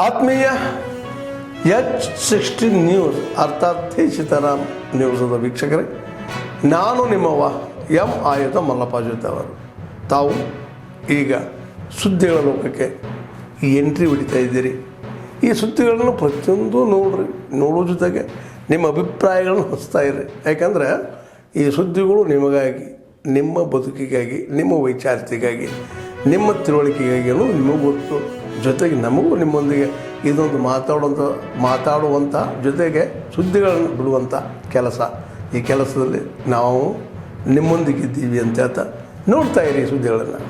ಆತ್ಮೀಯ H16 news ಅರ್ಥಾತ್ ಸೀತಾರಾಮ್ ನ್ಯೂಸದ ವೀಕ್ಷಕರೇ, ನಾನು ನಿಮ್ಮವ ಎಂ ಆಯುಧ ಮಲ್ಲಪ್ಪ ಜೊತೆ ಅವರು. ತಾವು ಈಗ ಸುದ್ದಿಗಳ ಲೋಕಕ್ಕೆ ಎಂಟ್ರಿ ಹೊಡಿತಾ ಇದ್ದೀರಿ. ಈ ಸುದ್ದಿಗಳನ್ನು ಪ್ರತಿಯೊಂದು ನೋಡೋ ಜೊತೆಗೆ ನಿಮ್ಮ ಅಭಿಪ್ರಾಯಗಳನ್ನು ಹಚ್ತಾ ಇರಿ. ಯಾಕಂದರೆ ಈ ಸುದ್ದಿಗಳು ನಿಮಗಾಗಿ, ನಿಮ್ಮ ಬದುಕಿಗಾಗಿ, ನಿಮ್ಮ ವೈಚಾರಿಕೆಗಾಗಿ, ನಿಮ್ಮ ತಿಳುವಳಿಕೆಗಾಗಿಯೂ ನಿಮಗೆ ಗೊತ್ತು. ಜೊತೆಗೆ ನಮಗೂ ನಿಮ್ಮೊಂದಿಗೆ ಇದೊಂದು ಮಾತಾಡುವಂಥ ಜೊತೆಗೆ ಸುದ್ದಿಗಳನ್ನು ಬಿಡುವಂಥ ಕೆಲಸ. ಈ ಕೆಲಸದಲ್ಲಿ ನಾವು ನಿಮ್ಮೊಂದಿಗಿದ್ದೀವಿ ಅಂತ ಹೇಳ್ತಾ ನೋಡ್ತಾ ಇರಿ ಸುದ್ದಿಗಳನ್ನು.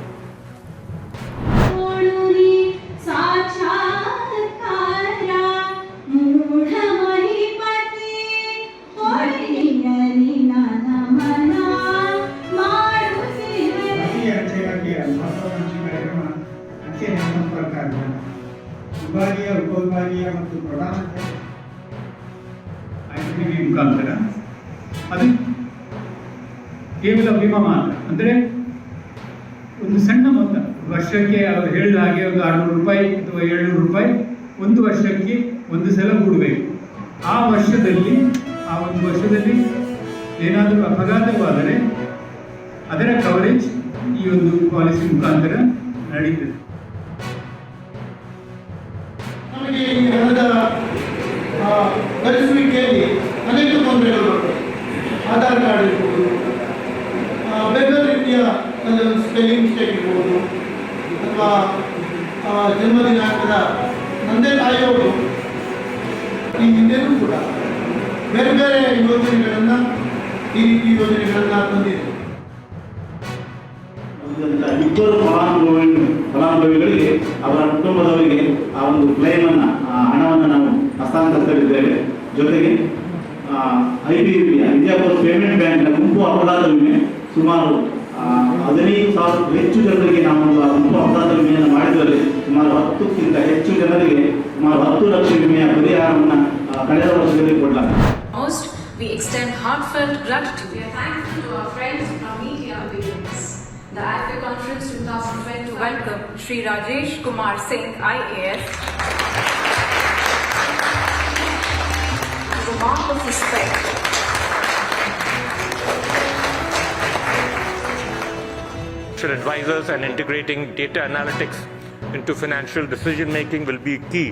ವಿಭಾಗೀಯ ಉಪವಿಭಾಗೀಯ ಮತ್ತು ಪ್ರಧಾನ ICTV ಮುಖಾಂತರ ಅದು ಕೇವಲ ವಿಮಾ ಮಾತ್ರ. ಅಂದರೆ ಒಂದು ಸಣ್ಣ ಮೊತ್ತ, ವರ್ಷಕ್ಕೆ ಅವರು ಹೇಳಿದ ಹಾಗೆ ಒಂದು 600 ರೂಪಾಯಿ ಅಥವಾ 700 ರೂಪಾಯಿ ಒಂದು ವರ್ಷಕ್ಕೆ ಒಂದು ಸಲ ಹೂಡಬೇಕು. ಆ ಒಂದು ವರ್ಷದಲ್ಲಿ ಏನಾದರೂ ಅಪಘಾತವಾದರೆ ಅದರ ಕವರೇಜ್ ಈ ಒಂದು ಪಾಲಿಸಿ ಮುಖಾಂತರ ನಡೀತದೆ. ನಮಗೆ ಈ ಹಣದ ಗಳಿಸುವಿಕೆಯಲ್ಲಿ ಅನೇಕ ತೊಂದರೆಗಳು ಬರ್ತವೆ. ಆಧಾರ್ ಕಾರ್ಡ್ ಇರ್ಬೋದು, ಬೇರೆ ರೀತಿಯ ಸ್ಪೆಲ್ಲಿಂಗ್ ಮಿಸ್ಟೇಕ್ ಇರ್ಬೋದು, ಅಥವಾ ಜನ್ಮ ದಿನಾಂಕದ ತಂದೆ ತಾಯಿಯವರು ಈ ಹಿಂದೆನೂ ಕೂಡ ಬೇರೆ ಬೇರೆ ಯೋಜನೆಗಳನ್ನು, ಈ ರೀತಿ ಯೋಜನೆಗಳನ್ನು ತಂದಿದೆ. ಇಬ್ಬರು ಫಲಾನುಭವಿಗಳಿಗೆ ಅವರ ಕುಟುಂಬದವರಿಗೆ ಆ ಒಂದು ಕ್ಲೈಮನ್ನು, ಹಣವನ್ನು ನಾವು ಹಸ್ತಾಂತರಿಸಲಿದ್ದೇವೆ. ಜೊತೆಗೆ IPVB ಇಂಡಿಯಾಪುರ ಪೇಮೆಂಟ್ ಬ್ಯಾಂಕ್ನ ಗುಂಪು ಅಪರಾಧ ವಿಮೆ ಸುಮಾರು 15,000 ಹೆಚ್ಚು ಜನರಿಗೆ ನಾವು ಗುಂಪು ಅಪರಾಧ ವಿಮೆಯನ್ನು ಮಾಡಿದರೆ ಸುಮಾರು 10ಕ್ಕಿಂತ ಹೆಚ್ಚು ಜನರಿಗೆ ಸುಮಾರು 10 ಲಕ್ಷ ವಿಮೆಯ ಪರಿಹಾರವನ್ನು ಕಳೆದ ವರ್ಷದಲ್ಲಿ ಕೊಡಲಾಗಿದೆ. We extend heartfelt gratitude. We are thankful to our friends from media appearance. The IFA Conference 2020 to welcome Shri Rajesh Kumar Singh, IAS, as a mark of respect. Advisors and integrating data analytics into financial decision making will be key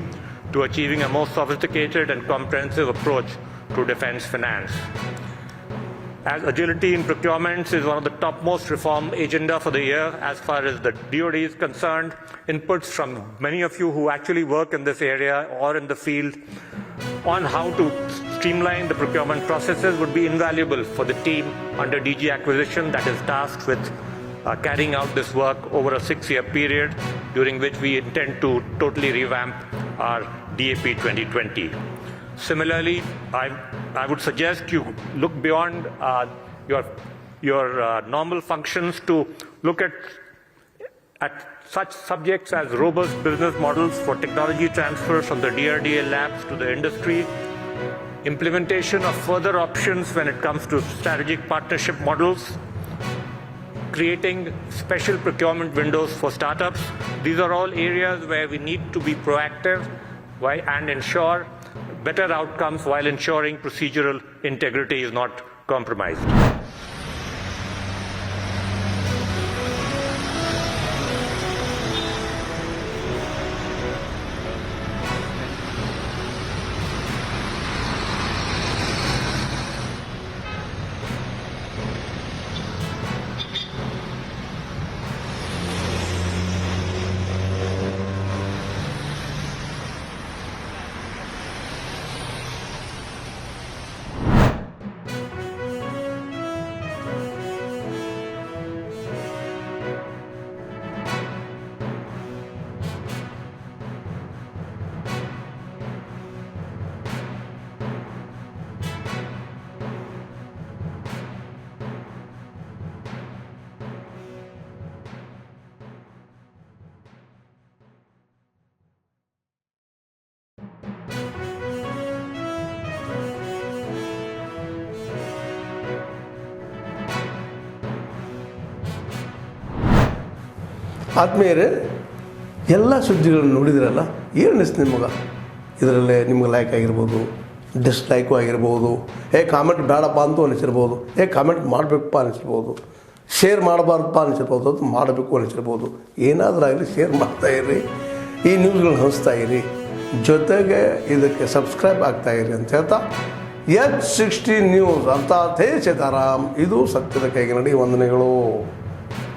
to achieving a more sophisticated and comprehensive approach to defense finance. As agility in procurements is one of the topmost reform agenda for the year as far as the DoD is concerned, inputs from many of you who actually work in this area or in the field on how to streamline the procurement processes would be invaluable for the team under DG Acquisition that is tasked with carrying out this work over a 6-year period, during which we intend to totally revamp our DAP 2020. Similarly, I would suggest you look beyond your normal functions to look at such subjects as robust business models for technology transfer from the DRDA labs to the industry, implementation of further options when it comes to strategic partnership models, creating special procurement windows for startups. These are all areas where we need to be proactive and ensure better outcomes while ensuring procedural integrity is not compromised. ಆತ್ಮೀಯರೇ, ಎಲ್ಲ ಸುದ್ದಿಗಳನ್ನು ನೋಡಿದ್ರಲ್ಲ, ಏನು ಅನಿಸ್ತು ನಿಮಗೆ? ಇದರಲ್ಲೇ ನಿಮ್ಗೆ like ಆಗಿರ್ಬೋದು, ಡಿಸ್ಲೈಕು ಆಗಿರ್ಬೋದು, ಕಾಮೆಂಟ್ ಬೇಡಪ್ಪ ಅಂತೂ ಅನಿಸಿರ್ಬೋದು, ಕಾಮೆಂಟ್ ಮಾಡಬೇಕಪ್ಪ ಅನಿಸಿರ್ಬೋದು, ಶೇರ್ ಮಾಡಬಾರ್ದಪ್ಪ ಅನಿಸಿರ್ಬೋದು, ಅದು ಮಾಡಬೇಕು ಅನಿಸಿರ್ಬೋದು. ಏನಾದರೂ ಆಗಲಿ ಶೇರ್ ಮಾಡ್ತಾಯಿರಿ, ಈ ನ್ಯೂಸ್ಗಳನ್ನ ಹಂಚ್ತಾ ಇರಿ, ಜೊತೆಗೆ ಇದಕ್ಕೆ ಸಬ್ಸ್ಕ್ರೈಬ್ ಆಗ್ತಾಯಿರಿ ಅಂತ ಹೇಳ್ತಾ H16 ನ್ಯೂಸ್ ಅರ್ಥಾತ್ ಹೇ ಸೀತಾರಾಮ್, ಇದು ಸತ್ಯದ ಕೈಗೆ ನಡಿ. ವಂದನೆಗಳು.